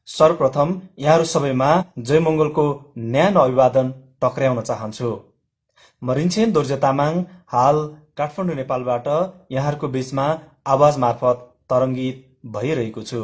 सर्वप्रथम यहाँहरू सबैमा जयमङ्गलको न्यानो अभिवादन टक्र्याउन चाहन्छु। म रिन्छेन दोर्जे तामाङ हाल काठमाडौँ नेपालबाट यहाँहरूको बीचमा आवाज मार्फत तरङ्गित भइरहेको छु।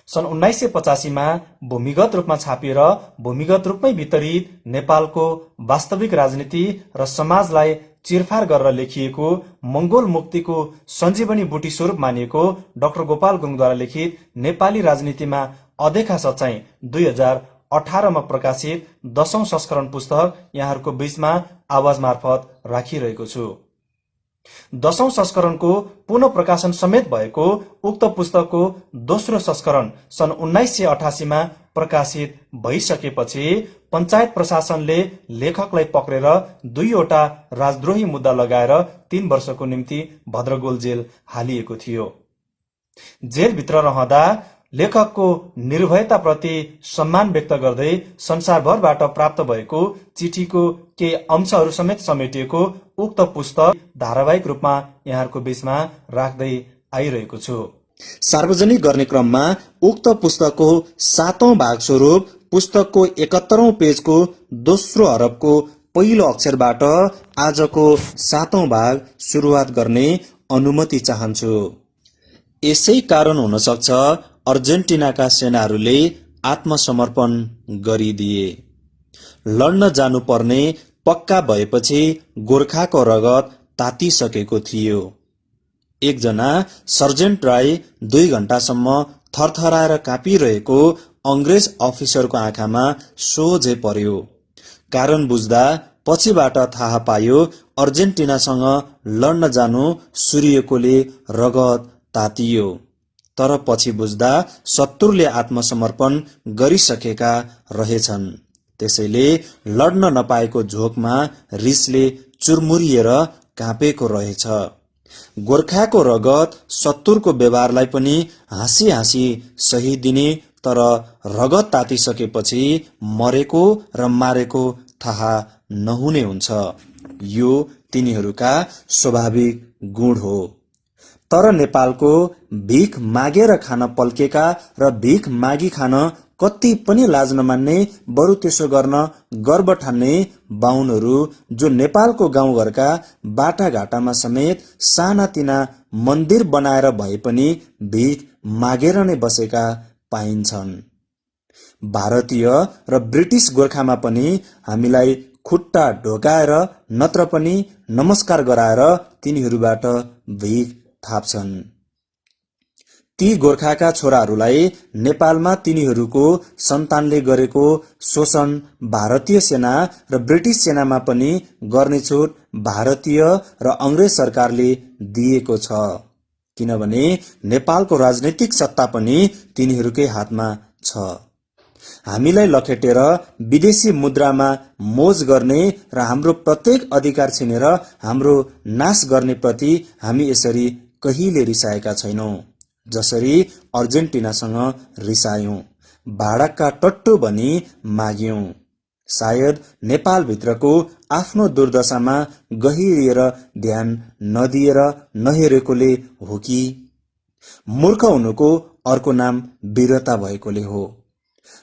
सन् 1985मा भूमिगत रूपमा छापिएर भूमिगत रूपमै वितरित नेपालको वास्तविक राजनीति र समाजलाई चिरफार गरेर लेखिएको मङ्गोल मुक्तिको सञ्जीवनी बुटी स्वरूप मानिएको डाक्टर गोपाल गुरुङद्वारा लिखित नेपाली राजनीतिमा अदेखा सच्चाई 2018मा प्रकाशित 10औं संस्करण पुस्तक यहाँहरूको बीचमा आवाज मार्फत राखिरहेको छु। 10औं संस्करणको पुनः प्रकाशन समेत भएको उक्त पुस्तकको दोस्रो संस्करण सन् 1988मा प्रकाशित भइसकेपछि पञ्चायत प्रशासनले लेखकलाई पक्रेर 2वटा राजद्रोही मुद्दा लगाएर 3 वर्षको निम्ति भद्रगोल जेल हालिएको थियो। जेलभित्र रहँदा लेखकको निर्भयताप्रति सम्मान व्यक्त गर्दै संसारभरबाट प्राप्त भएको चिठीको केही अंशहरू समेत समेटिएको उक्त पुस्तक धारावाहिक रूपमा यहाँहरूको बीचमा राख्दै आइरहेको छु। सार्वजनिक गर्ने क्रममा उक्त पुस्तकको 7औं भाग स्वरूप पुस्तकको 71औं पेजको दोस्रो हरफको पहिलो अक्षरबाट आजको 7औं भाग सुरुवात गर्ने अनुमति चाहन्छु। यसै कारण हुन सक्छ अर्जेन्टिनाका सेनाहरूले आत्मसमर्पण गरिदिए। लड्न जानुपर्ने पक्का भएपछि गोर्खाको रगत तातिसकेको थियो। एकजना सर्जेन्ट राई 2 घण्टासम्म थरथराएर काँपिरहेको अंग्रेज अफिसरको आँखामा सोझै पर्यो। कारण बुझ्दा पछिबाट थाहा पायो अर्जेन्टिनासँग लड्न जानु सुरिएकोले रगत तातियो। तर पछि बुझ्दा शत्रुले आत्मसमर्पण गरिसकेका रहेछन्। त्यसैले लड्न नपाएको झोकमा रिसले चुरमुरिएर काँपेको रहेछ। गोर्खाको रगत शत्रुको व्यवहारलाई पनि हाँसी हाँसी सही दिने, तर रगत तातिसकेपछि मरेको र मारेको थाहा नहुने हुन्छ। यो तिनीहरूका स्वाभाविक गुण हो। तर नेपालको भिख मागेर खान पल्केका र भिख मागी खान कति पनि लाज नमान्ने, बरु त्यसो गर्न गर्व ठान्ने बाहुनहरू जो नेपालको गाउँघरका बाटाघाटामा समेत सानातिना मन्दिर बनाएर भए पनि भिख मागेर नै बसेका पाइन्छन्। भारतीय र ब्रिटिस गोर्खामा पनि हामीलाई खुट्टा ढोकाएर नत्र पनि नमस्कार गराएर तिनीहरूबाट भिख थाप्छन्। ती गोर्खाका छोराहरूलाई नेपालमा तिनीहरूको सन्तानले गरेको शोषण भारतीय सेना र ब्रिटिस सेनामा पनि गर्ने छुट भारतीय र अंग्रेज सरकारले दिएको छ। किनभने नेपालको राजनीतिक सत्ता पनि तिनीहरूकै हातमा छ। हामीलाई लखेटेर विदेशी मुद्रामा मोज गर्ने र हाम्रो प्रत्येक अधिकार छिनेर हाम्रो नाश गर्ने प्रति हामी यसरी कहिले रिसाएका छैनौं जसरी अर्जेन्टिनासँग रिसायौं, भाडकका टट्टु भनी माग्यौं। सायद नेपालभित्रको आफ्नो दुर्दशामा गहिरिएर ध्यान नदिएर नहेरेकोले हो कि मूर्ख हुनुको अर्को नाम वीरता भएकोले हो।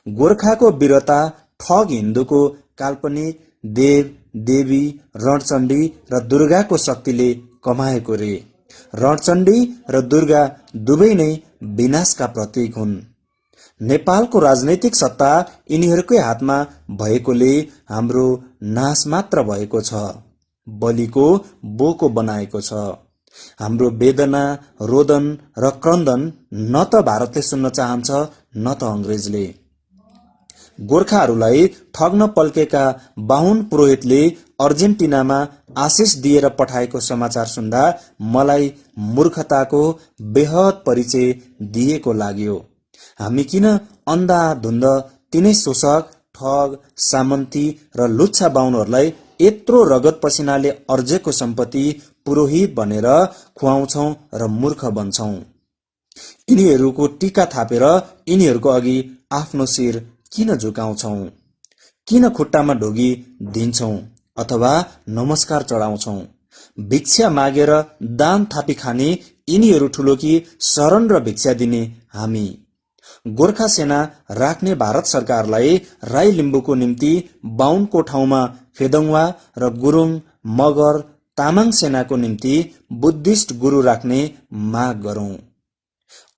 गोर्खाको वीरता ठग हिन्दूको काल्पनिक देव देवी रणचण्डी र दुर्गाको शक्तिले कमाएको रे। रणचण्डी र दुर्गा दुवै नै विनाशका प्रतीक हुन्। नेपालको राजनैतिक सत्ता यिनीहरूकै हातमा भएकोले हाम्रो नाश मात्र भएको छ, बलिको बोको बनाएको छ। हाम्रो वेदना, रोदन र क्रन्दन न त भारतले सुन्न चाहन्छ न त अंग्रेजले। गोर्खाहरूलाई ठग्न पल्केका बाहुन पुरोहितले अर्जेन्टिनामा आशिष दिएर पठाएको समाचार सुन्दा मलाई मूर्खताको बेहद परिचय दिएको लाग्यो। हामी किन अन्धाधुन्द तिनै शोषक, ठग, सामन्ती र लुच्छा बाहुनहरूलाई यत्रो रगत पसिनाले अर्जेको सम्पत्ति पुरोहित भनेर खुवाउँछौं र मूर्ख बन्छौं। यिनीहरूको टीका थापेर यिनीहरूको अघि आफ्नो शिर किन झुकाउँछौं? किन खुट्टामा ढोगी दिन्छौं अथवा नमस्कार चढाउँछौं? भिक्षा मागेर दान थापी खाने यिनीहरू ठुलो कि शरण र भिक्षा दिने हामी? गोर्खा सेना राख्ने भारत सरकारलाई राई लिम्बूको निम्ति 52 को ठाउँमा फेदङ्वा र गुरुङ, मगर, तामाङ सेनाको निम्ति बुद्धिस्ट गुरु राख्ने माग गरौं।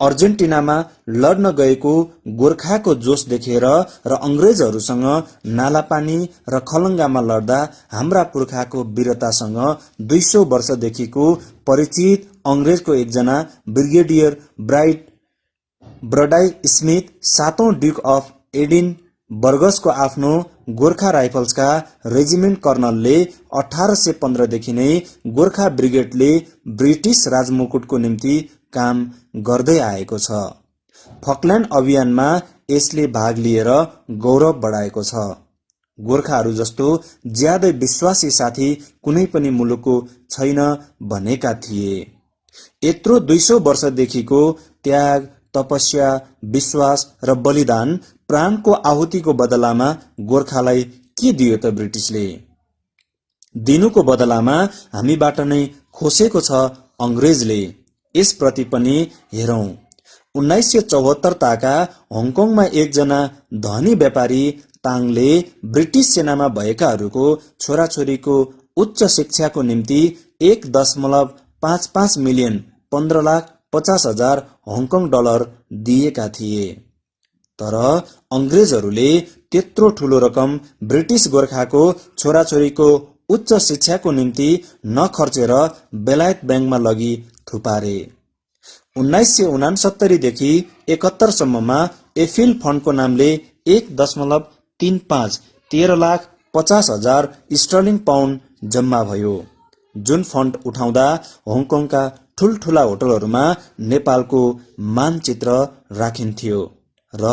अर्जेन्टिनामा लड्न गएको गोर्खाको जोश देखेर र अंग्रेजहरूसँग नालापानी र खलङ्गामा लड्दा हाम्रा पुर्खाको वीरतासँग 200 वर्षदेखिको परिचित अंग्रेजको एकजना ब्रिगेडियर ब्रडाई स्मिथ 7औं ड्युक अफ एडिनबर्गसको आफ्नो गोर्खा राइफल्सका रेजिमेन्ट कर्नलले 1815 देखि नै गोर्खा ब्रिगेडले ब्रिटिस राजमुकुटको निम्ति काम गर्दै आएको छ। फकल्यान्ड अभियानमा यसले भाग लिएर गौरव बढाएको छ। गोर्खाहरू जस्तो ज्यादै विश्वासी साथी कुनै पनि मुलुकको छैन भनेका थिए। यत्रो 200 वर्षदेखिको त्याग, तपस्या, विश्वास र बलिदान, प्राणको आहुतिको बदलामा गोर्खालाई के दियो त ब्रिटिसले? दिनुको बदलामा हामीबाट नै खोसेको छ अंग्रेजले। यसप्रति पनि हेरौं। 1974 ताका हङकङमा एकजना धनी व्यापारी ताङले ब्रिटिस सेनामा भएकाहरूको छोराछोरीको उच्च शिक्षाको निम्ति 1.55 मिलियन 15,50,000 हङकङ डलर दिएका थिए। तर अंग्रेजहरूले त्यत्रो ठूलो रकम ब्रिटिस गोर्खाको छोराछोरीको उच्च शिक्षाको निम्ति नखर्चेर बेलायत ब्याङ्कमा लगी थुपारे। 1969 देखि 71 सम्ममा एफिल फन्डको नामले 1.35 13,50,000 स्टर्लिङ पाउन्ड जम्मा भयो, जुन फन्ड उठाउँदा हङकङका ठूल्ठूला होटलहरूमा नेपालको मानचित्र राखिन्थ्यो र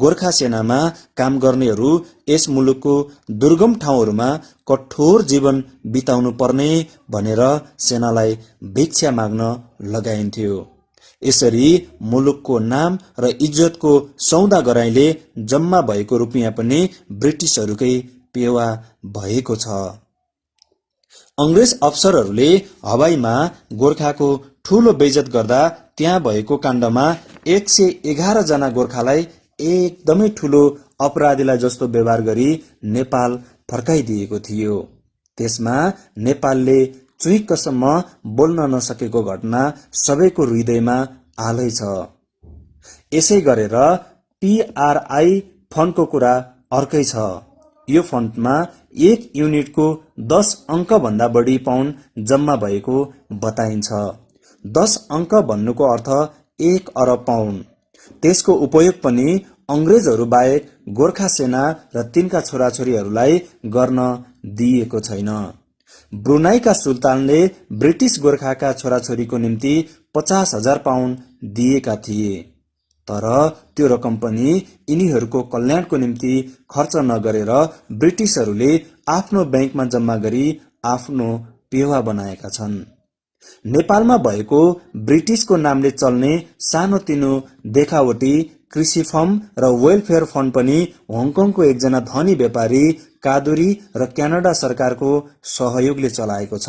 गोर्खा सेनामा काम गर्नेहरू यस मुलुकको दुर्गम ठाउँहरूमा कठोर जीवन बिताउनु पर्ने भनेर सेनालाई भिक्षा माग्न लगाइन्थ्यो। यसरी मुलुकको नाम र इज्जतको सौदा गराइले जम्मा भएको रुपियाँ पनि ब्रिटिसहरूकै पेवा भएको छ। अंग्रेज अफसरहरूले हवाईमा गोर्खाको ठूलो बेइज्जत गर्दा त्यहाँ भएको काण्डमा 111 जना गोर्खालाई एकदमै ठूलो अपराधीलाई जस्तो व्यवहार गरी नेपाल फर्काइदिएको थियो। त्यसमा नेपालले चुइक्कसम्म बोल्न नसकेको घटना सबैको हृदयमा आलै छ। यसै गरेर PRI फन्डको कुरा अर्कै छ। यो फन्डमा 1 युनिटको 10 अङ्क भन्दा बढी पाउन्ड जम्मा भएको बताइन्छ। 10 अङ्क भन्नुको अर्थ 1 अरब पाउन्ड। त्यसको उपयोग पनि अंग्रेजहरू बाहेक गोर्खा सेना र तिनका छोराछोरीहरूलाई गर्न दिएको छैन। ब्रुनाईका सुल्तानले ब्रिटिस गोर्खाका छोराछोरीको निम्ति 50,000 पाउन्ड दिएका थिए। तर त्यो रकम पनि यिनीहरूको कल्याणको निम्ति खर्च नगरेर ब्रिटिसहरूले आफ्नो ब्याङ्कमा जम्मा गरी आफ्नो पेवा बनाएका छन्। नेपालमा भएको ब्रिटिसको नामले चल्ने सानोतिनो देखावटी कृषि फर्म र वेलफेयर फन्ड पनि हङकङको एकजना धनी व्यापारी कादुरी र क्यानाडा सरकारको सहयोगले चलाएको छ।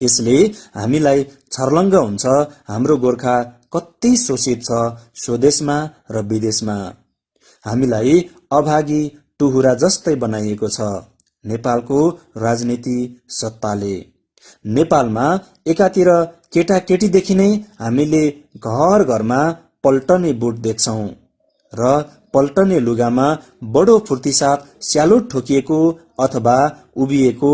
यसले हामीलाई छर्लङ्ग हुन्छ हाम्रो गोर्खा कति शोषित छ स्वदेशमा र विदेशमा। हामीलाई अभागी टुहुरा जस्तै बनाइएको छ नेपालको राजनीति सत्ताले। नेपालमा एकातिर केटाकेटीदेखि नै हामीले घर घरमा पल्टने बुट देख्छौं र पल्टने लुगामा बडो फुर्तीसाथ स्यालुट ठोकिएको अथवा उभिएको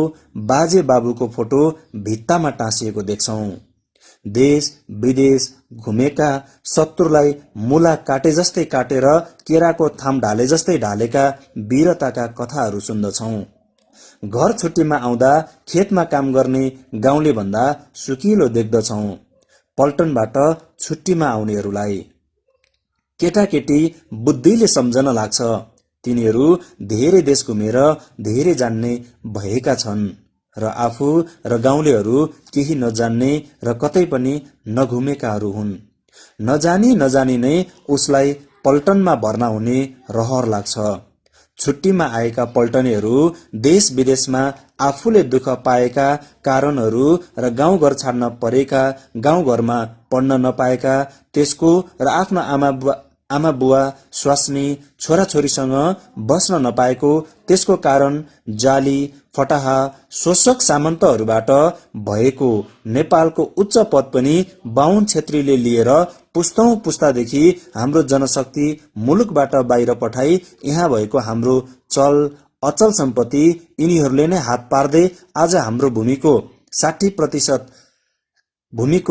बाजे बाबुको फोटो भित्तामा टाँसिएको देख्छौं। देश विदेश घुमेका शत्रुलाई मुला काटे जस्तै काटेर केराको थाम ढाले जस्तै ढालेका वीरताका कथाहरू सुन्दछौं। घर छुट्टीमा आउँदा खेतमा काम गर्ने गाउँले भन्दा सुकिलो देख्दछौं पल्टनबाट छुट्टीमा आउनेहरूलाई। केटाकेटी बुद्धिले सम्झन लाग्छ तिनीहरू धेरै देश घुमेर धेरै जान्ने भएका छन् र आफू र गाउँलेहरू केही नजान्ने र कतै पनि नघुमेकाहरू हुन्। नजानी नै उसलाई पल्टनमा भर्ना हुने रहर लाग्छ। छुट्टीमा आएका पल्टनेहरू देश विदेशमा आफूले दुःख पाएका कारणहरू र गाउँघर छाड्न परेका, गाउँघरमा पढ्न नपाएका, त्यसको र आफ्नो आमा बुवा स्वास्नी छोराछोरीसँग बस्न नपाएको, त्यसको कारण जाली फटाहा शोषक सामन्तहरूबाट भएको नेपालको उच्च पद पनि बाहुन छेत्रीले लिएर पुस्तौं पुस्तादेखि हाम्रो जनशक्ति मुलुकबाट बाहिर पठाई यहाँ भएको हाम्रो चल अचल सम्पत्ति यिनीहरूले नै हात पार्दै आज हाम्रो भूमिको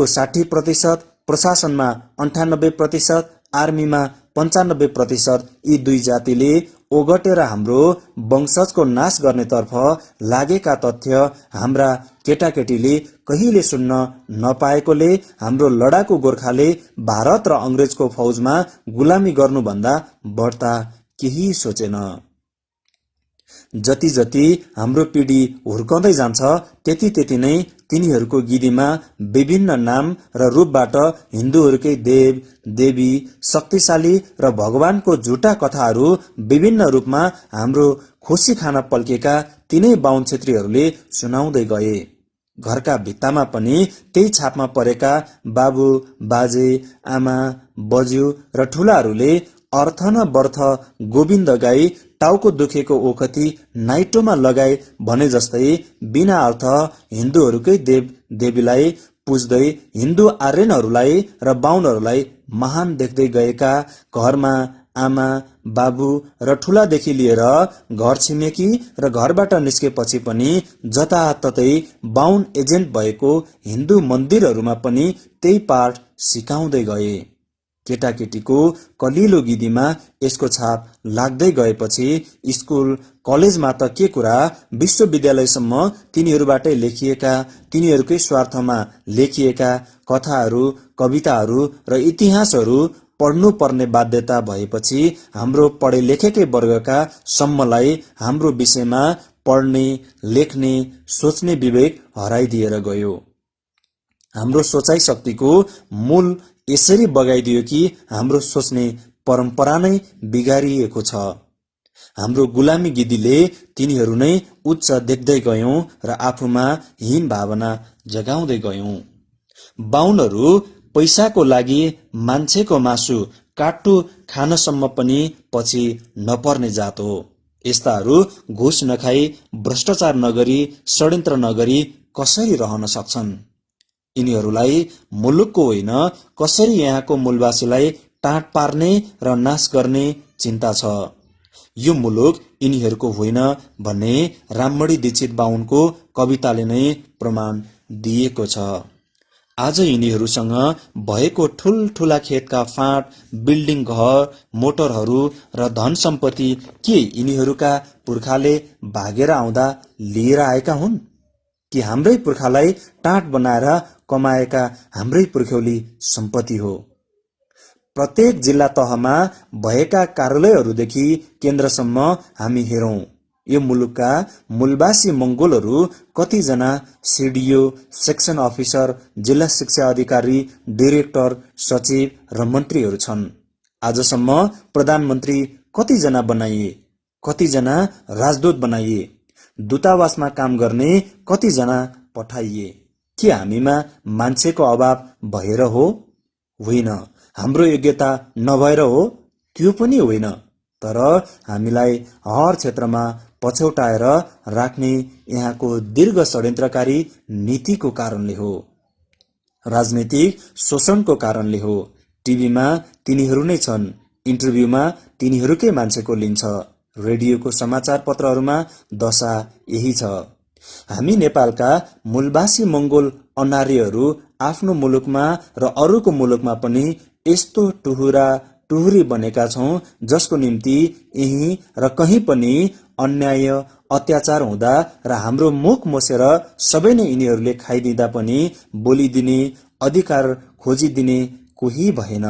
60%, प्रशासनमा 98%, आर्मीमा 95% यी दुई जातिले ओगटेर हाम्रो वंशजको नाश गर्नेतर्फ लागेका तथ्य हाम्रा केटाकेटीले कहिले सुन्न नपाएकोले हाम्रो लडाकु गोर्खाले भारत र अंग्रेजको फौजमा गुलामी गर्नुभन्दा बढ्ता केही सोचेन। जति जति हाम्रो पिढी हुर्काउँदै जान्छ त्यति त्यति नै तिनीहरूको गिदीमा विभिन्न नाम र रूपबाट हिन्दूहरूकै देव देवी शक्तिशाली र भगवानको झुटा कथाहरू विभिन्न रूपमा हाम्रो खुसी खान पल्केका तिनै बाहुन छेत्रीहरूले सुनाउँदै गए। घरका भित्तामा पनि त्यही छापमा परेका बाबु बाजे आमा बज्यू र ठुलाहरूले अर्थ न बर्थ गोविन्द गाई टाउको दुखेको ओखती नाइटोमा लगाई भने जस्तै बिना अर्थ हिन्दूहरूकै देव देवीलाई पुज्दै हिन्दू आर्यनहरूलाई र बाहुनहरूलाई महान देख्दै गएका, घरमा आमा बाबु र ठुलादेखि लिएर घर छिमेकी र घरबाट निस्केपछि पनि जताततै बाहुन एजेन्ट भएको हिन्दू मन्दिरहरूमा पनि त्यही पाठ सिकाउँदै गए। केटाकेटीको कलिलो गिदीमा यसको छाप लाग्दै गएपछि स्कुल कलेजमा त के कुरा, विश्वविद्यालयसम्म तिनीहरूबाटै लेखिएका, तिनीहरूकै स्वार्थमा लेखिएका कथाहरू कविताहरू र इतिहासहरू पढ्नुपर्ने बाध्यता भएपछि हाम्रो पढे लेखेकै वर्गका सम्मलाई हाम्रो विषयमा पढ्ने लेख्ने सोच्ने विवेक हराइदिएर गयो। हाम्रो सोचाइ शक्तिको मूल यसरी बगाइदियो कि हाम्रो सोच्ने परम्परा नै बिगारिएको छ। हाम्रो गुलामी गिदीले तिनीहरू नै उच्च देख्दै गयौं र आफूमा हीन भावना जगाउँदै गयौं। बाहुनहरू पैसाको लागि मान्छेको मासु काट्टु खानसम्म पनि पछि नपर्ने जात हो। यस्ताहरू घुस नखाई भ्रष्टाचार नगरी षड्यन्त्र नगरी कसरी रहन सक्छन्? यिनीहरूलाई मुलुकको होइन कसरी यहाँको मूलवासीलाई टाँट पार्ने र नाश गर्ने चिन्ता छ। यो मुलुक यिनीहरूको होइन भन्ने राममणि दीक्षित बाहुनको कविताले नै प्रमाण दिएको छ। आज यिनीहरूसँग भएको ठुलठुला खेतका फाँट, बिल्डिङ, घर, मोटरहरू र धन सम्पत्ति के यिनीहरूका पुर्खाले भागेर आउँदा लिएर आएका हुन् कि हाम्रै पुर्खालाई टाँट बनाएर कमाएका हाम्रै पुर्ख्यौली सम्पत्ति हो? प्रत्येक जिल्ला तहमा भएका कार्यालयहरूदेखि केन्द्रसम्म हामी हेरौं। यो मुलुकका मूलवासी मंगोलहरू कतिजना सिडिओ, सेक्सन अफिसर, जिल्ला शिक्षा अधिकारी, डाइरेक्टर, सचिव र मन्त्रीहरू छन्। आजसम्म प्रधानमन्त्री कतिजना बनाइए, कतिजना राजदूत बनाइए, दूतावासमा काम गर्ने कतिजना पठाइए? के हामीमा मान्छेको अभाव भएर हो? होइन। हाम्रो योग्यता नभएर हो? त्यो पनि होइन। तर हामीलाई हर क्षेत्रमा पछौटाएर राख्ने यहाँको दीर्घ षड्यन्त्रकारी नीतिको कारणले हो, राजनीतिक शोषणको कारणले हो। टिभीमा तिनीहरू नै छन्, इन्टरभ्यूमा तिनीहरूकै मान्छेको लिन्छ, रेडियोको समाचार पत्रहरूमा दशा यही छ। हामी नेपालका मूलवासी मंगोल अनार्यहरू आफ्नो मुलुकमा र अरूको मुलुकमा पनि यस्तो टुहुरा टुहुरी बनेका छौं जसको निम्ति यही र कहीँ पनि अन्याय अत्याचार हुँदा र हाम्रो मुख मोसेर सबै नै यिनीहरूले खाइदिँदा पनि बोलिदिने, अधिकार खोजिदिने कोही भएन,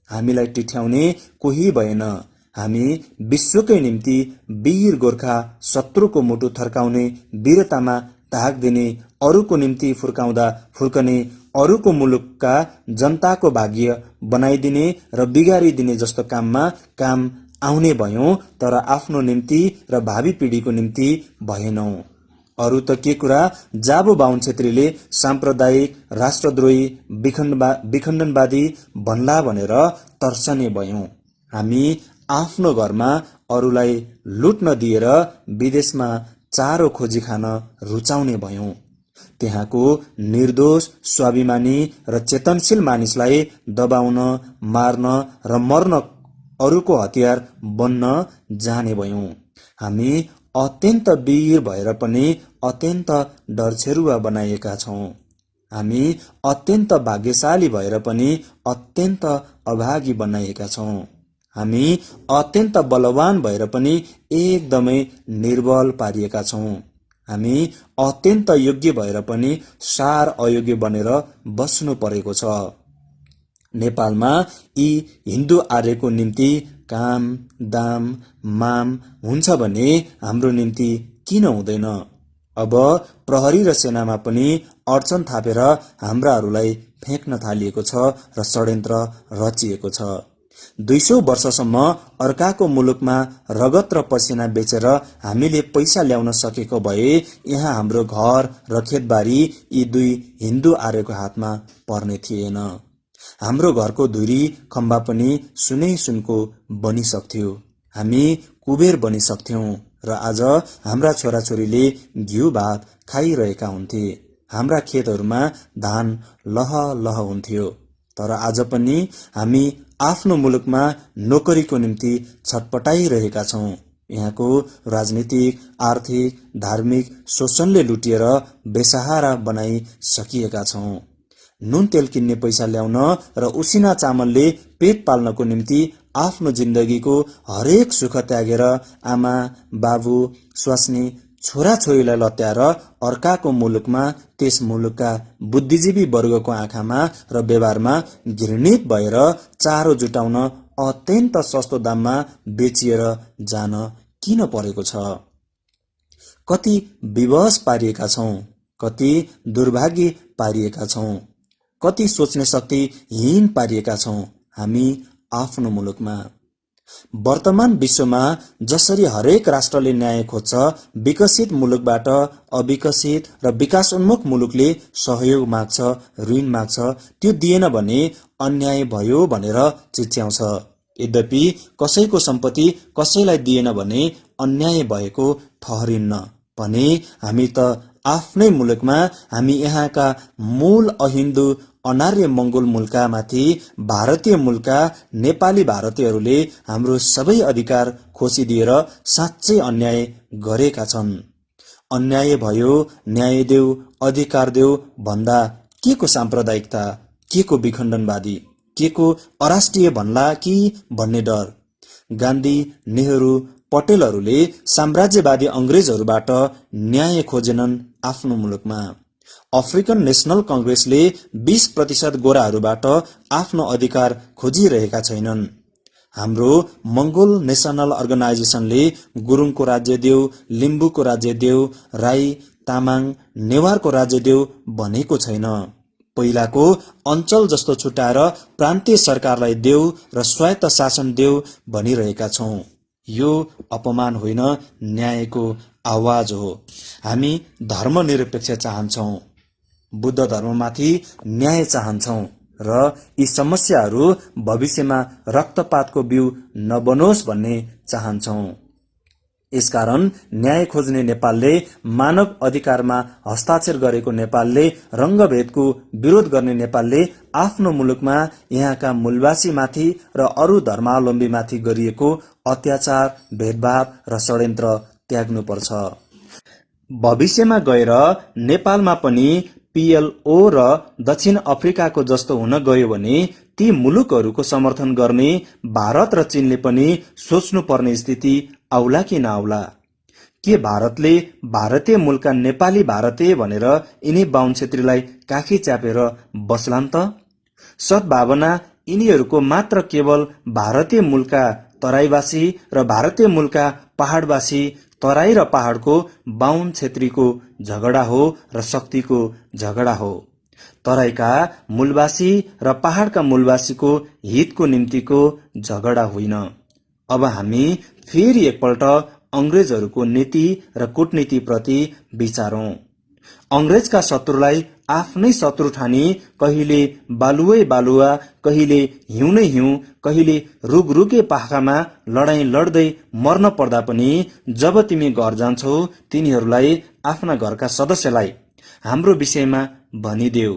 हामीलाई टिठ्याउने कोही भएन। हामी विश्वकै निम्ति वीर गोर्खा, शत्रुको मुटु थर्काउने वीरतामा धाक दिने, अरूको निम्ति फुर्काउँदा फुर्कने, अरूको मुलुकका जनताको भाग्य बनाइदिने र बिगारिदिने जस्तो काममा काम आउने भयौं, तर आफ्नो निम्ति र भावी पिढीको निम्ति भएनौं। अरू त के कुरा, जाबो बाहुन छेत्रीले साम्प्रदायिक, राष्ट्रद्रोही, विखण्डनवादी भन्ला भनेर तर्सने भयौं। हामी आफ्नो घरमा अरूलाई लुट्न दिएर विदेशमा चारो खोजी खान रुचाउने भयौं। त्यहाँको निर्दोष, स्वाभिमानी र चेतनशील मानिसलाई दबाउन, मार्न र मर्न अरूको हतियार बन्न जाने भयौं। हामी अत्यन्त वीर भएर पनि अत्यन्त डरछेरुवा बनाइएका छौं। हामी अत्यन्त भाग्यशाली भएर पनि अत्यन्त अभागी बनाइएका छौं। हामी अत्यन्त बलवान भएर पनि एकदमै निर्बल पारिएका छौं। हामी अत्यन्त योग्य भएर पनि सार अयोग्य बनेर बस्नु परेको छ। नेपालमा यी हिन्दू आर्यको निम्ति काम, दाम, माम हुन्छ भने हाम्रो निम्ति किन हुँदैन? अब प्रहरी र सेनामा पनि अडचन थापेर हाम्राहरूलाई फ्याँक्न थालिएको छ र षड्यन्त्र रचिएको छ। 200 वर्षसम्म अर्काको मुलुकमा रगत र पसिना बेचेर हामीले पैसा ल्याउन सकेको भए यहाँ हाम्रो घर र खेतबारी यी दुई हिन्दू आर्यको हातमा पर्ने थिएन। हाम्रो घरको धुरी खम्बा पनि सुनै सुनको बनिसक्थ्यो। हामी कुबेर बनिसक्थ्यौं र आज हाम्रा छोराछोरीले घिउ भात खाइरहेका हुन्थे। हाम्रा खेतहरूमा धान लह लह हुन्थ्यो। तर आज पनि हामी आफ्नो मुलुकमा नोकरीको निम्ति छटपटाइरहेका छौं। यहाँको राजनीतिक, आर्थिक, धार्मिक शोषणले लुटिएर बेसहारा बनाइसकिएका छौं। नुन तेल किन्ने पैसा ल्याउन र उसिना चामलले पेट पाल्नको निम्ति आफ्नो जिन्दगीको हरेक सुख त्यागेर आमा, बाबु, स्वास्नी, छोराछोरीलाई लत्याएर अर्काको मुलुकमा त्यस मुलुकका बुद्धिजीवी वर्गको आँखामा र व्यवहारमा घृणित भएर चारो जुटाउन अत्यन्त सस्तो दाममा बेचिएर जान किन परेको छ? कति विवश पारिएका छौं, कति दुर्भाग्य पारिएका छौं, कति सोच्ने शक्ति हीन पारिएका छौं हामी आफ्नो मुलुकमा। वर्तमान विश्वमा जसरी हरेक राष्ट्रले न्याय खोज्छ, विकसित मुलुकबाट अविकसित र विकासोन्मुख मुलुकले सहयोग माग्छ, ऋण माग्छ, त्यो दिएन भने अन्याय भयो भनेर चिच्याउँछ। यद्यपि कसैको सम्पत्ति कसैलाई दिएन भने अन्याय भएको ठहरिन्न भने हामी त आफ्नै मुलुकमा हामी यहाँका मूल अहिन्दू अनार्य मंगोल मुल्कामाथि भारतीय मुल्का नेपाली भारतीयहरूले हाम्रो सबै अधिकार खोसिदिएर साँच्चै अन्याय गरेका छन्। अन्याय भयो, न्याय देऊ, अधिकार देऊ भन्दा के को साम्प्रदायिकता, के को विखण्डनवादी, के को अराष्ट्रिय भन्ला कि भन्ने डर। गान्धी, नेहरू, पटेलहरूले साम्राज्यवादी अंग्रेजहरूबाट न्याय खोजेनन् आफ्नो मुलुकमा। अफ्रिकन नेशनल कंग्रेसले 20% गोराहरूबाट आफ्नो अधिकार खोजिरहेका छैनन्। हाम्रो मंगोल नेशनल अर्गनाइजेसनले गुरुङको राज्य देऊ, लिम्बूको राज्य देऊ, राई, तामाङ, नेवारको राज्य देऊ भनेको छैन। पहिलाको अञ्चल जस्तो छुटाएर प्रान्तीय सरकारलाई देऊ र स्वायत्त शासन देऊ भनिरहेका छौं। यो अपमान होइन, न्यायको आवाज हो। हामी धर्मनिरपेक्ष चाहन्छौं, बुद्ध धर्ममाथि न्याय चाहन्छौं र यी समस्याहरू भविष्यमा रक्तपातको बिउ नबनोस् भन्ने चाहन्छौं। यसकारण न्याय खोज्ने नेपालले, मानव अधिकारमा हस्ताक्षर गरेको नेपालले, रंगभेदको विरोध गर्ने नेपालले आफ्नो मुलुकमा यहाँका मूलवासीमाथि र अरू धर्मावलम्बीमाथि गरिएको अत्याचार, भेदभाव र षड्यन्त्र त्याग्नुपर्छ। भविष्यमा गएर नेपालमा पनि PLO र दक्षिण अफ्रिकाको जस्तो हुन गयो भने ती मुलुकहरूको समर्थन गर्ने भारत र चीनले पनि सोच्नुपर्ने स्थिति आउला कि नआउला? के भारतले भारतीय मुलुकका नेपाली भारतीय भनेर यिनी बाहुन क्षेत्रीलाई काखी च्यापेर बस्लान् त? सद्भावना यिनीहरूको मात्र केवल भारतीय मुलुकका तराईवासी र भारतीय मुलुकका पहाडवासी, तराई र पहाडको बाहुन क्षेत्रीको झगडा हो र शक्तिको झगडा हो। तराईका मूलवासी र पहाडका मूलवासीको हितको निम्तिको झगडा होइन। अब हामी फेरि एकपल्ट अंग्रेजहरूको नीति र कूटनीति प्रति विचारौं। अंग्रेजका शत्रुलाई आफ्नै शत्रु ठानी कहिले बालुवै बालुवा, कहिले हिउँ नै हिउँ, कहिले रुगे पाखामा लडाईँ लड्दै मर्न पर्दा पनि जब तिमी घर जान्छौ तिनीहरूलाई आफ्ना घरका सदस्यलाई हाम्रो विषयमा भनिदेऊ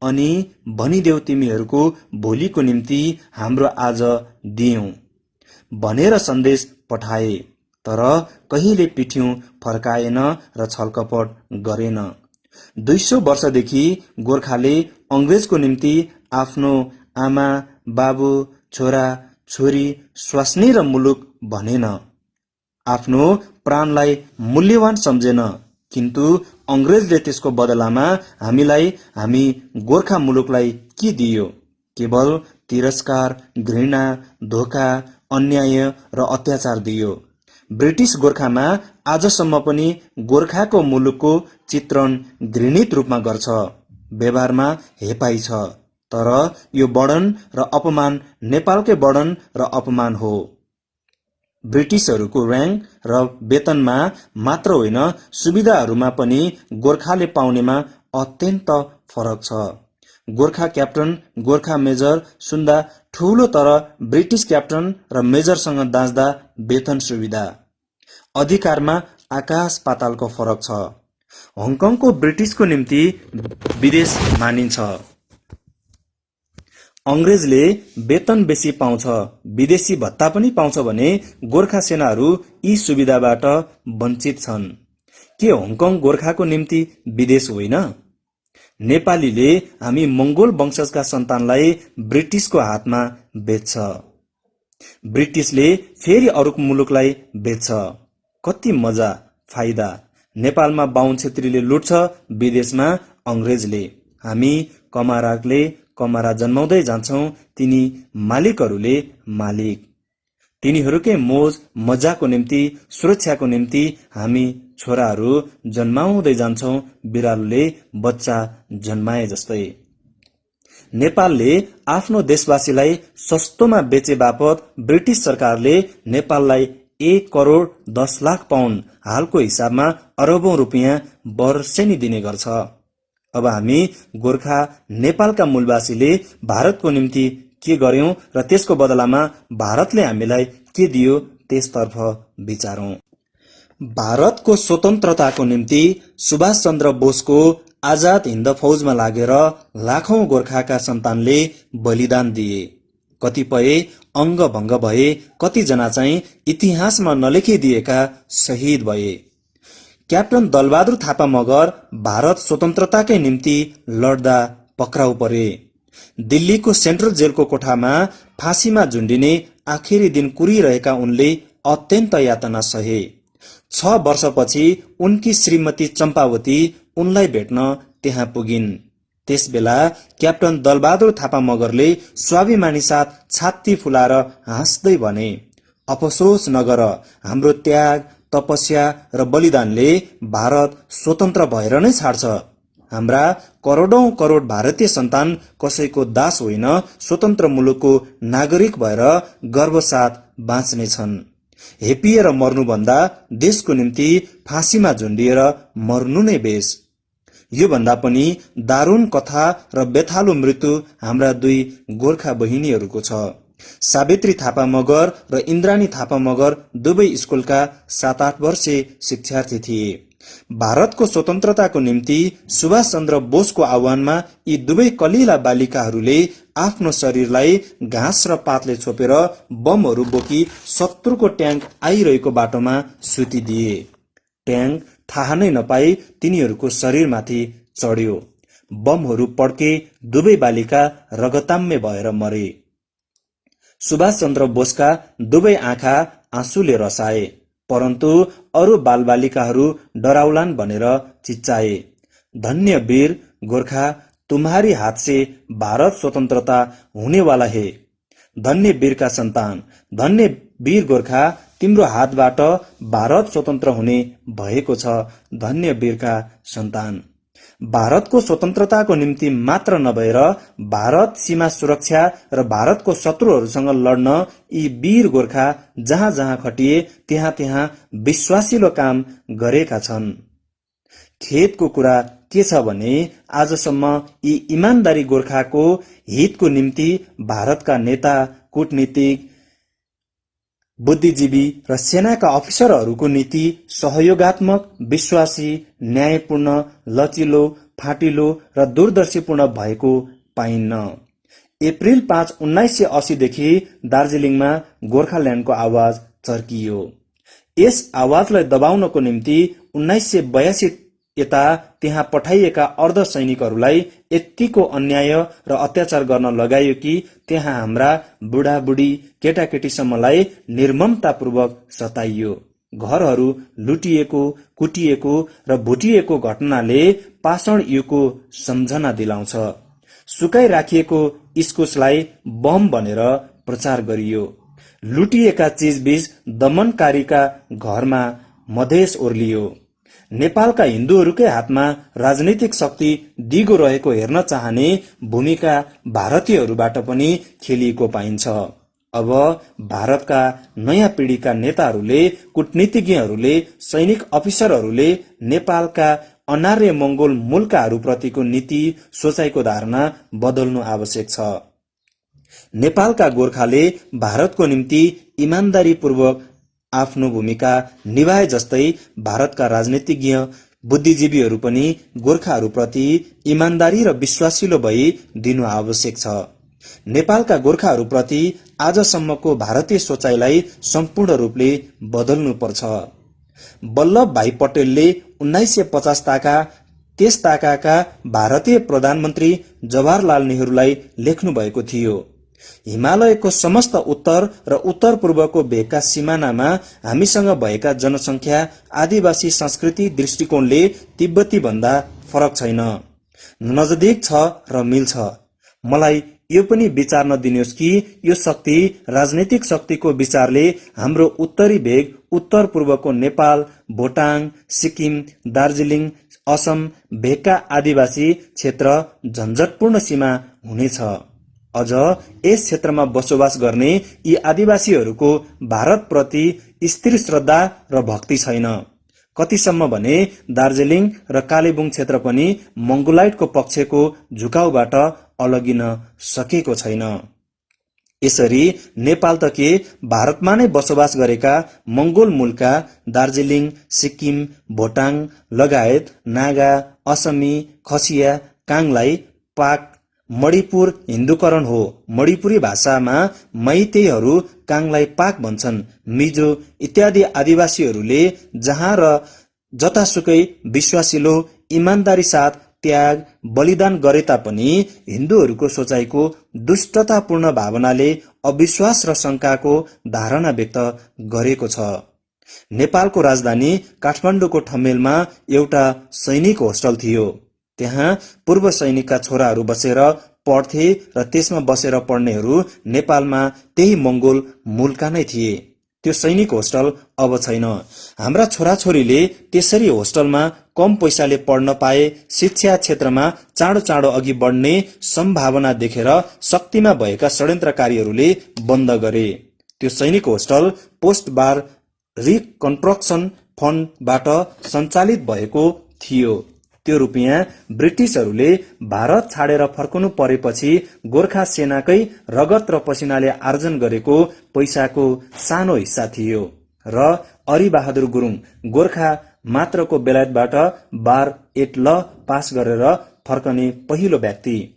अनि भनिदेऊ तिमीहरूको भोलिको निम्ति हाम्रो आज दियौं भनेर सन्देश पठाए। तर कहिले पिठ्यौं फर्काएन र छलकपट गरेन। 200 वर्षदेखि गोर्खाले अंग्रेजको निम्ति आफ्नो आमा, बाबु, छोरा, छोरी, स्वास्नी र मुलुक भनेन। आफ्नो प्राणलाई मूल्यवान सम्झेन, किन्तु अंग्रेजले त्यसको बदलामा हामी गोर्खा मुलुकलाई के दियो? केवल तिरस्कार, घृणा, धोका, अन्याय र अत्याचार दियो। ब्रिटिश गोर्खामा आजसम्म पनि गोर्खाको मुलुकको चित्रण घृणित रूपमा गर्छ, व्यवहारमा हेपाई छ। तर यो वर्णन र अपमान नेपालकै वर्णन र अपमान हो। ब्रिटिशहरूको र्याङ्क र वेतनमा मात्र होइन, सुविधाहरूमा पनि गोर्खाले पाउनेमा अत्यन्त फरक छ। गोर्खा क्याप्टन, गोर्खा मेजर सुन्दा ठूलो, तर ब्रिटिश क्याप्टन र मेजरसँग दाँच्दा वेतन, सुविधा, अधिकारमा आकाश पातालको फरक छ। हङकङको ब्रिटिसको निम्ति विदेश मानिन्छ। अंग्रेजले वेतन बेसी पाउँछ, विदेशी भत्ता पनि पाउँछ भने गोर्खा सेनाहरू यी सुविधाबाट वञ्चित छन्। के हङकङ गोर्खाको निम्ति विदेश होइन? नेपालीले हामी मंगोल वंशजका सन्तानलाई ब्रिटिसको हातमा बेच्छ, ब्रिटिसले फेरि अरू मुलुकलाई बेच्छ। कति मजा, फाइदा! नेपालमा बाहुन छेत्रीले लुट्छ, विदेशमा अंग्रेजले। हामी कमाराले कमारा जन्माउँदै जान्छौं, तिनी मालिकहरूले मालिक। तिनीहरूकै मोज मजाको निम्ति, सुरक्षाको निम्ति हामी छोराहरू जन्माउँदै जान्छौं, बिरालोले बच्चा जन्माए जस्तै। नेपालले आफ्नो देशवासीलाई सस्तोमा बेचे बापत ब्रिटिश सरकारले नेपाललाई 1 करोड 10 लाख पाउन्ड, हालको हिसाबमा अरबौं रुपियाँ वर्षेनी दिने गर्छ। अब हामी गोर्खा नेपालका मूलवासीले भारतको निम्ति के गर्यौं र त्यसको बदलामा भारतले हामीलाई के दियो, त्यसतर्फ विचारौं। भारतको स्वतन्त्रताको निम्ति सुभाष चन्द्र बोसको आजाद हिन्द फौजमा लागेर लाखौं गोर्खाका सन्तानले बलिदान दिए। कतिपय अंगभंग भए, कतिजना चाहिँ इतिहासमा नलेखिदिएका शहीद भए। क्याप्टन दलबहादुर थापा मगर भारत स्वतन्त्रताकै निम्ति लड्दा पक्राउ परे। दिल्लीको सेन्ट्रल जेलको कोठामा फाँसीमा झुन्डिने आखिरी दिन कुरिरहेका उनले अत्यन्त यातना सहे। 6 वर्षपछि उनकी श्रीमती चम्पावती उनलाई भेट्न त्यहाँ पुगिन्। त्यसबेला क्याप्टन दलबहादुर थापा मगरले स्वाभिमानी साथ छाती फुलाएर हाँस्दै भने, अफसोस नगर, हाम्रो त्याग, तपस्या र बलिदानले भारत स्वतन्त्र भएर नै छाड्छ। हाम्रा करोडौं करोड भारतीय सन्तान कसैको दास होइन, स्वतन्त्र मुलुकको नागरिक भएर गर्वसाथ बाँच्नेछन्। हेपिएर मर्नुभन्दा देशको निम्ति फाँसीमा झुन्डिएर मर्नु नै बेस। यो भन्दा पनि दारुण कथा र बेथालु मृत्यु हाम्रा 2 गोर्खा बहिनीहरूको छ। सावित्री थापा मगर र इन्द्राणी थापा मगर दुवै स्कुलका 7-8 वर्षीय शिक्षार्थी थिए। भारतको स्वतन्त्रताको निम्ति सुभाष चन्द्र बोसको आह्वानमा यी दुवै कलिला बालिकाहरूले आफ्नो शरीरलाई घाँस र पातले छोपेर बमहरू बोकी शत्रुको ट्याङ्क आइरहेको बाटोमा सुतिदिए। ट्याङ्क थाहा नै नपाई तिनीहरूको शरीरमाथि चढ्यो। बमहरू पड्के, दुवै बालिका रगताम्य भएर मरे। सुभाष चन्द्र बोसका दुवै आँखा आँसुले रसाए, परन्तु अरू बालबालिकाहरू डराउलान् भनेर चिच्चाए। धन्य वीर गोर्खा, तुम्हारी हात से भारत स्वतन्त्रता हुने वाला है। धन्य वीरका सन्तान, धन्य वीर गोर्खा, तिम्रो हातबाट भारत स्वतन्त्र हुने भएको छ। धन्य वीरका सन्तान। भारतको स्वतन्त्रताको निम्ति मात्र नभएर भारत सीमा सुरक्षा र भारतको शत्रुहरूसँग लड्न यी वीर गोर्खा जहाँ जहाँ खटिए त्यहाँ त्यहाँ विश्वासिलो काम गरेका छन्। खेदको कुरा के छ भने आजसम्म यी इमानदारी गोर्खाको हितको निम्ति भारतका नेता, कूटनीतिक, बुद्धिजीवी र सेनाका अफिसरहरूको नीति सहयोगात्मक, विश्वासी, न्यायपूर्ण, लचिलो, फाटिलो र दूरदर्शीपूर्ण भएको पाइन्न। अप्रिल 5, 1980 देखि दार्जिलिङमा गोर्खाल्यान्डको आवाज चर्कियो। यस आवाजलाई दबाउनको निम्ति 1982 यता त्यहाँ पठाइएका अर्धसैनिकहरूलाई यत्तिको अन्याय र अत्याचार गर्न लगाइयो कि त्यहाँ हाम्रा बुढाबुढी, केटाकेटीसम्मलाई निर्ममतापूर्वक सताइयो। घरहरू लुटिएको, कुटिएको र भुटिएको घटनाले पाषाण युगको सम्झना दिलाउँछ। सुकाइ राखिएको इस्कुसलाई बम बनेर प्रचार गरियो। लुटिएका चिजबिज दमनकारीका घरमा मधेस ओर्लियो। नेपालका हिन्दूहरूकै हातमा राजनीतिक शक्ति दिगो रहेको हेर्न चाहने भूमिका भारतीयहरूबाट पनि खेलिएको पाइन्छ। अब भारतका नयाँ पिढीका नेताहरूले, कूटनीतिज्ञहरूले, सैनिक अफिसरहरूले नेपालका अनार्य मंगोल मुल्काहरूप्रतिको नीति, सोचाइको धारणा बदल्नु आवश्यक छ। नेपालका गोर्खाले भारतको निम्ति इमानदारीपूर्वक आफ्नो भूमिका निभाए जस्तै भारतका राजनीतिज्ञ, बुद्धिजीवीहरू पनि गोर्खाहरूप्रति इमानदारी र विश्वासिलो भई दिनु आवश्यक छ। नेपालका गोर्खाहरूप्रति आजसम्मको भारतीय सोचाइलाई सम्पूर्ण रूपले बदल्नुपर्छ। वल्लभ भाई पटेलले 1950 ताका त्यस ताकाका भारतीय प्रधानमन्त्री जवाहरलाल नेहरूलाई लेख्नु भएको थियो। हिमालयको समस्त उत्तर र उत्तर पूर्वको भेगका सिमानामा हामीसँग भएका जनसंख्या, आदिवासी संस्कृति दृष्टिकोणले तिब्बती भन्दा फरक छैन, नजदिक छ र मिल्छ। मलाई यो पनि विचार्न दिनुहोस् कि यो शक्ति, राजनीतिक शक्तिको विचारले हाम्रो उत्तरी भेग, उत्तर पूर्वको नेपाल, भोटाङ, सिक्किम, दार्जिलिङ, असम भेगका आदिवासी क्षेत्र झन्झटपूर्ण सीमा हुनेछ। अझ यस क्षेत्रमा बसोबास गर्ने यी आदिवासीहरूको भारतप्रति स्थिर श्रद्धा र भक्ति छैन। कतिसम्म भने दार्जिलिङ र कालेबुङ क्षेत्र पनि मंगोलाइटको पक्षको झुकाउबाट अलगिन सकेको छैन। यसरी नेपाल त के, भारतमा नै बसोबास गरेका मंगोल मुलका दार्जिलिङ, सिक्किम, भोटाङ लगायत नागा, असमी, खसिया, काङलाई पाक, मणिपुर हिन्दूकरण हो। मणिपुरी भाषामा मैतेईहरू काङलाई पाक भन्छन्। मिजो इत्यादि आदिवासीहरूले जहाँ र जतासुकै विश्वासिलो, इमानदारी साथ त्याग, बलिदान गरे तापनि हिन्दूहरूको सोचाइको दुष्टतापूर्ण भावनाले अविश्वास र शंकाको धारणा व्यक्त गरेको छ। नेपालको राजधानी काठमाडौँको ठमेलमा एउटा सैनिक होस्टल थियो। त्यहाँ पूर्व सैनिकका छोराहरू बसेर पढ्थे र त्यसमा बसेर पढ्नेहरू नेपालमा त्यही मंगोल मूलका नै थिए। त्यो सैनिक होस्टल अब छैन। हाम्रा छोराछोरीले त्यसरी होस्टलमा कम पैसाले पढ्न पाए शिक्षा क्षेत्रमा चाँडो चाँडो अघि बढ्ने सम्भावना देखेर शक्तिमा भएका षड्यन्त्रकारीहरूले बन्द गरे। त्यो सैनिक होस्टल पोस्ट बार रिकन्स्ट्रक्सन फन्डबाट सञ्चालित भएको थियो। त्यो रुपियाँ ब्रिटिसहरूले भारत छाडेर फर्कनु परेपछि गोर्खा सेनाकै रगत र पसिनाले आर्जन गरेको पैसाको सानो हिस्सा थियो। र अरिबहादुर गुरुङ गोर्खा मात्रको बेलायतबाट बार 8 ल पास गरेर फर्कने पहिलो व्यक्ति।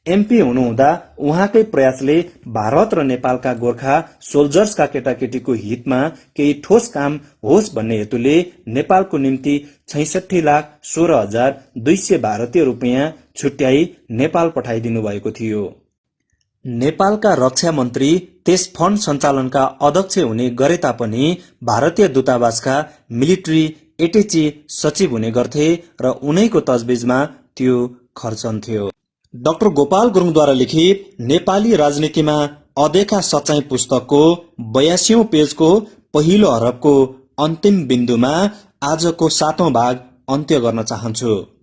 एमपी हुनुहुँदा उहाँकै प्रयासले भारत र नेपालका गोर्खा सोल्जर्सका केटाकेटीको हितमा केही ठोस काम होस् भन्ने हेतुले नेपालको निम्ति 66,16,200 भारतीय रुपियाँ छुट्याई नेपाल पठाइदिनु भएको थियो। नेपालका रक्षा मन्त्री त्यस फन्ड सञ्चालनका अध्यक्ष हुने गरे तापनि भारतीय दूतावासका मिलिट्री एटेची सचिव हुने गर्थे र उनैको तजबिजमा त्यो खर्चन्थ्यो। डाक्टर गोपाल गुरुङद्वारा लिखित नेपाली राजनीतिमा अदेखा सच्चाई पुस्तकको 82औं पेजको पहिलो हरफको अन्तिम बिन्दुमा आजको 7औं भाग अन्त्य गर्न चाहन्छु।